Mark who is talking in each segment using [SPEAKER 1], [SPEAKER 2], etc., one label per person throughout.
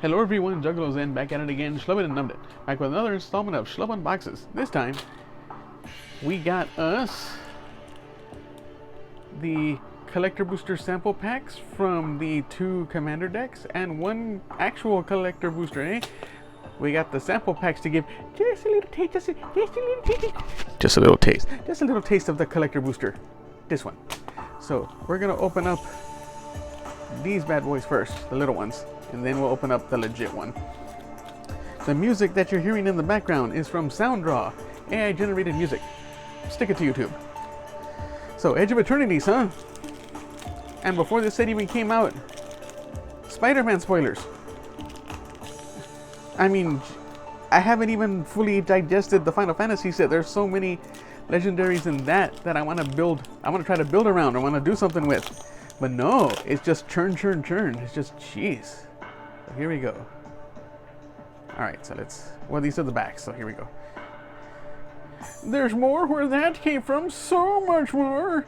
[SPEAKER 1] Hello everyone, Juggalozen back at it again, Schlub and Numbed It, back with another installment of Schlub Unboxes. This time, we got us the collector booster sample packs from the 2 commander decks and 1 actual collector booster, eh? We got the sample packs to give just a little taste, just a little taste of the collector booster. This one. So, we're gonna open up these bad boys first, the little ones, and then we'll open up the legit one. The music that you're hearing in the background is from SoundDraw, AI generated music. Stick it to YouTube. So, Edge of Eternities, huh? And before this set even came out, Spider-Man spoilers. I mean, I haven't even fully digested the Final Fantasy set. There's so many legendaries in that I want to build. I want to try to build around. I want to do something with. But no, it's just churn. It's just, jeez. So here we go. Alright, so well, these are the backs, so here we go. There's more where that came from, so much more.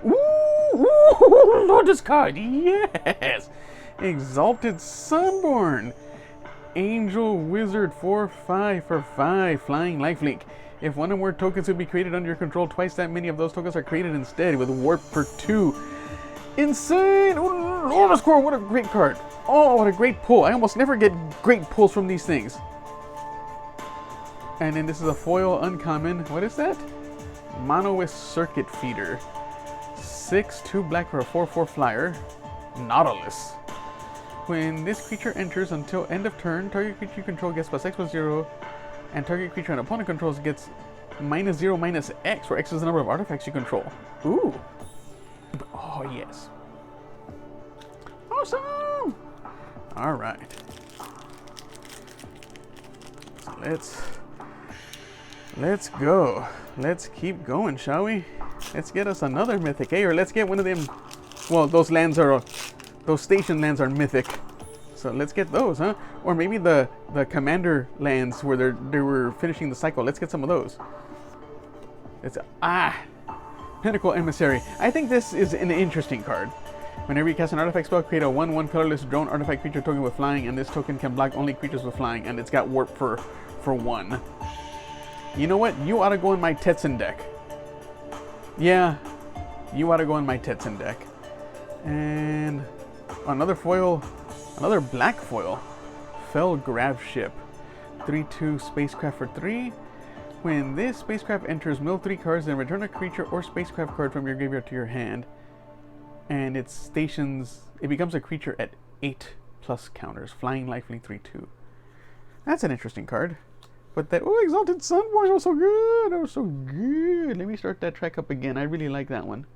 [SPEAKER 1] Ooh, Lotus card, yes! Exalted Sunborn. Angel Wizard 4/5 for 5, Flying Lifelink. If one or more tokens would be created under your control, twice that many of those tokens are created instead, with Warp for 2. Insane! Oh, Lotus Core, what a great card. Oh, what a great pull. I almost never get great pulls from these things. And then this is a foil uncommon. What is that? Monolith Circuit Feeder. 6/2 black for a 4/4 flyer. Nautilus. When this creature enters until end of turn, target creature you control gets +X/+0, and target creature an opponent controls gets -0/-X, where X is the number of artifacts you control. Ooh. Oh, yes. Awesome! Alright. So let's go. Let's keep going, shall we? Let's get us another mythic, eh? Or let's get one of them. Well, those station lands are mythic. So let's get those, huh? Or maybe the commander lands where they were finishing the cycle. Let's get some of those. It's Pinnacle Emissary. I think this is an interesting card. Whenever you cast an artifact spell, create a 1/1 colorless drone artifact creature token with flying, and this token can block only creatures with flying, and it's got warp for 1. You know what? You ought to go in my Tetsun deck. Yeah, you ought to go in my Tetsun deck. And another foil, another black foil. Fell Grav Ship. 3/2 spacecraft for 3. When this spacecraft enters, mill 3 cards, then return a creature or spacecraft card from your graveyard to your hand. And it becomes a creature at 8+ counters. Flying Lifelink 3/2. That's an interesting card. But that, Exalted Sunborn was so good. That was so good. Let me start that track up again. I really like that one.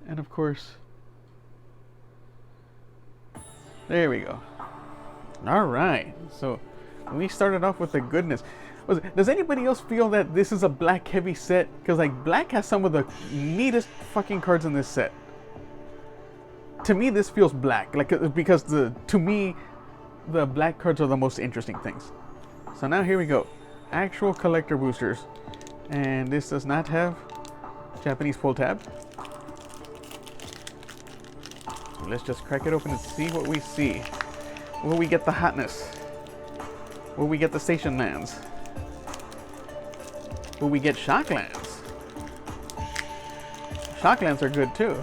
[SPEAKER 1] And of course, there we go. Alright, so we started off with the goodness. Does anybody else feel that this is a black heavy set? Because like black has some of the neatest fucking cards in this set. To me, this feels black, because to me the black cards are the most interesting things. So now here we go, actual collector boosters, and this does not have Japanese pull tab. So let's just crack it open and see what we see. Will we get the hotness? Will we get the station lands? Will we get Shocklands? Shocklands are good too.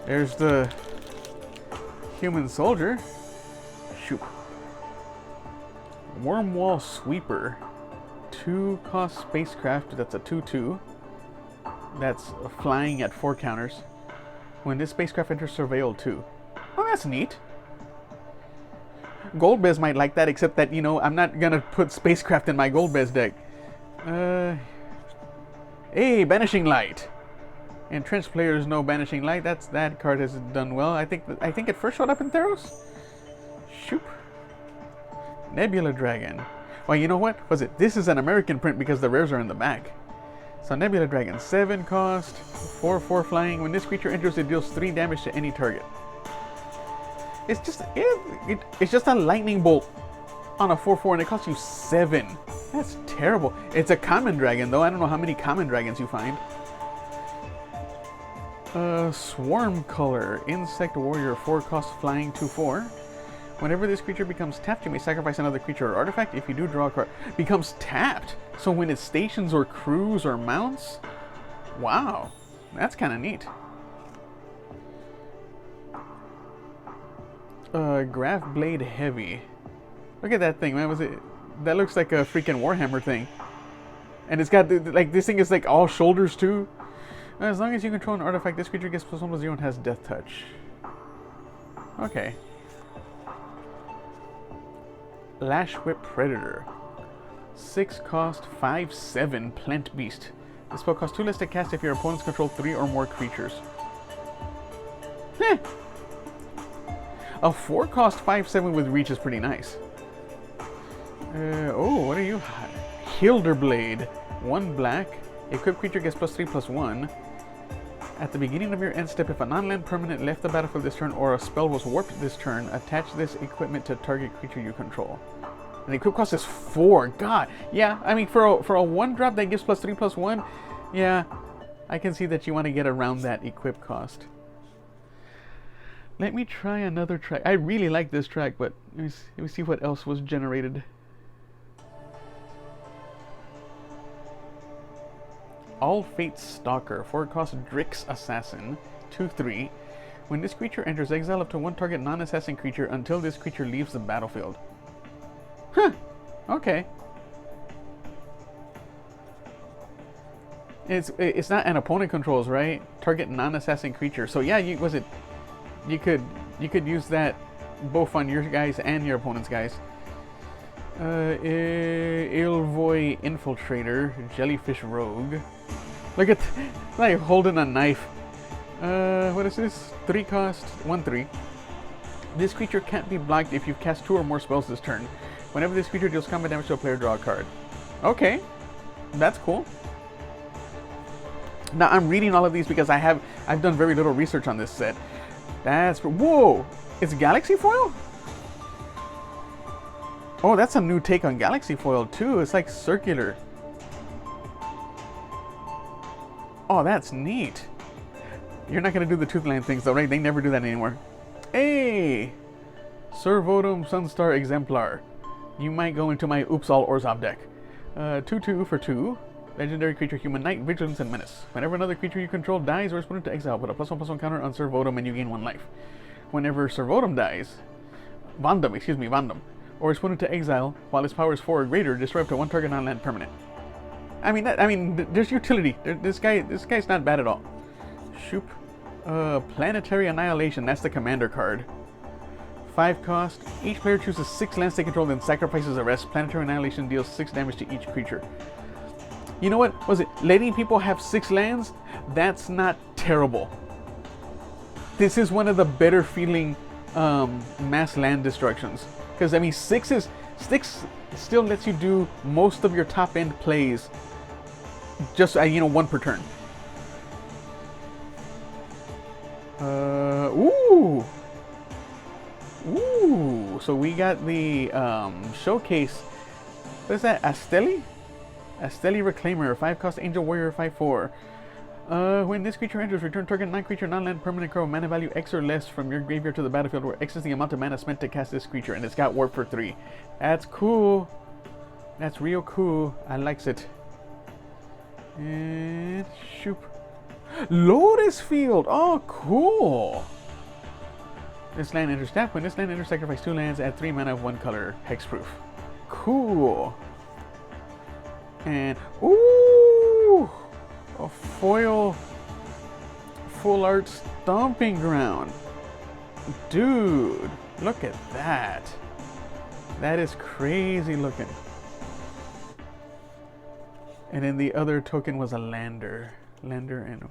[SPEAKER 1] There's the Human Soldier. Shoot. Wormwall Sweeper. 2-cost spacecraft. That's a 2/2. That's flying at 4 counters. When this spacecraft enters, surveil 2. Oh, that's neat. Goldbez might like that, except that, I'm not gonna put spacecraft in my Goldbez deck. Hey, Banishing Light. Entrenched players know Banishing Light. That card has done well. I think it first showed up in Theros. Shoop. Nebula Dragon. Well, you know what? This is an American print because the rares are in the back. So Nebula Dragon, 7 cost, 4/4 flying. When this creature enters, it deals 3 damage to any target. It's just a lightning bolt on a 4/4, and it costs you 7. That's terrible. It's a common dragon, though. I don't know how many common dragons you find. Swarm Color. Insect Warrior, 4 cost flying, 2/4. Whenever this creature becomes tapped, you may sacrifice another creature or artifact. If you do, draw a card. Becomes tapped? So when it stations or crews or mounts? Wow. That's kind of neat. Graph Blade Heavy. Look at that thing, man. That looks like a freaking Warhammer thing. And it's got, like, this thing is like all shoulders too. As long as you control an artifact, this creature gets +1/+0 and has Death Touch. Okay. Lash Whip Predator. 6 cost, 5/7 Plant Beast. This spell costs 2 less to cast if your opponents control 3 or more creatures. Heh. A 4 cost 5/7 with reach is pretty nice. Oh, what are you? Hilderblade. 1 black. Equipped creature gets +3/+1. At the beginning of your end step, if a non-land permanent left the battlefield this turn or a spell was warped this turn, attach this equipment to target creature you control. And the equip cost is 4. God, yeah. I mean, for a 1-drop that gives +3/+1, yeah, I can see that you want to get around that equip cost. Let me try another track. I really like this track, but let me see what else was generated. All Fate Stalker, 4 cost Drix Assassin, 2/3. When this creature enters exile up to 1 target non-assassin creature until this creature leaves the battlefield. Huh, okay. It's not an opponent controls, right? Target non-assassin creature. So yeah, you could use that both on your guys and your opponent's guys. Ilvoy Infiltrator, Jellyfish Rogue. Look at, like holding a knife. What is this? 3 cost, 1/3. This creature can't be blocked if you've cast 2 or more spells this turn. Whenever this creature deals combat damage to a player, draw a card. Okay, that's cool. Now I'm reading all of these because I've done very little research on this set. Whoa! It's Galaxy Foil? Oh, that's a new take on Galaxy Foil too. It's like circular. Oh, that's neat. You're not gonna do the Toothland things though, right? They never do that anymore. Hey! Servotum Sunstar Exemplar. You might go into my Oops All Orzhov deck. 2/2 for 2. Legendary creature, Human Knight, Vigilance, and Menace. Whenever another creature you control dies or is put into exile, put a +1/+1 counter on Servotum and you gain 1 life. Whenever Servotum dies, Vandam, or is put into exile while its power is 4 or greater, destroy up to 1 target non-land permanent. I mean, there's utility. This guy's not bad at all. Shoop. Planetary Annihilation. That's the commander card. 5 cost. Each player chooses 6 lands they control, then sacrifices the rest. Planetary Annihilation deals 6 damage to each creature. You know what? Was it letting people have 6 lands? That's not terrible. This is one of the better feeling mass land destructions. Because I mean, 6 still lets you do most of your top end plays. Just 1 per turn. Ooh. So we got the showcase. What is that? Asteli Reclaimer, 5 cost Angel Warrior, 5/4. When this creature enters, return target non-creature, non-land permanent card mana value X or less from your graveyard to the battlefield, where X is the amount of mana spent to cast this creature, and it's got warp for 3. That's cool. That's real cool. I likes it. And shoop. Lotus Field. Oh, cool. This land enters tap. When this land enters, sacrifice 2 lands, add 3 mana of 1 color, hexproof. Cool. And ooh, a foil full art stomping ground. Dude, look at that. That is crazy looking. And then the other token was a lander. And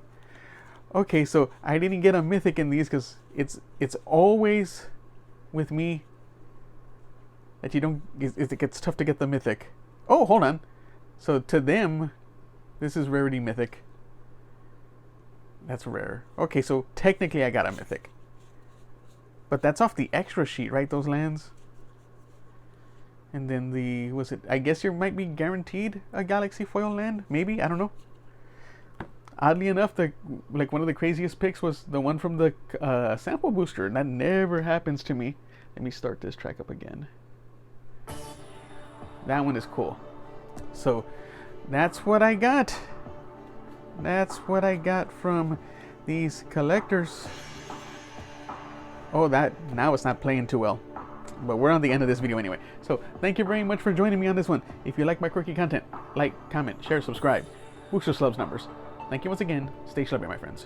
[SPEAKER 1] okay, so I didn't get a mythic in these because it's always with me that you don't. It gets tough to get the mythic. Oh, hold on. So to them, this is rarity mythic. That's rare. Okay, so technically I got a mythic. But that's off the extra sheet, right? Those lands. And then I guess you might be guaranteed a Galaxy Foil land? Maybe? I don't know. Oddly enough, one of the craziest picks was the one from the sample booster. That never happens to me. Let me start this track up again. That one is cool. So that's what I got. That's what I got from these collectors. Oh, now it's not playing too well. But we're on the end of this video anyway. So thank you very much for joining me on this one. If you like my quirky content, like, comment, share, subscribe. Boost your Schlub's numbers. Thank you once again. Stay schlubby, my friends.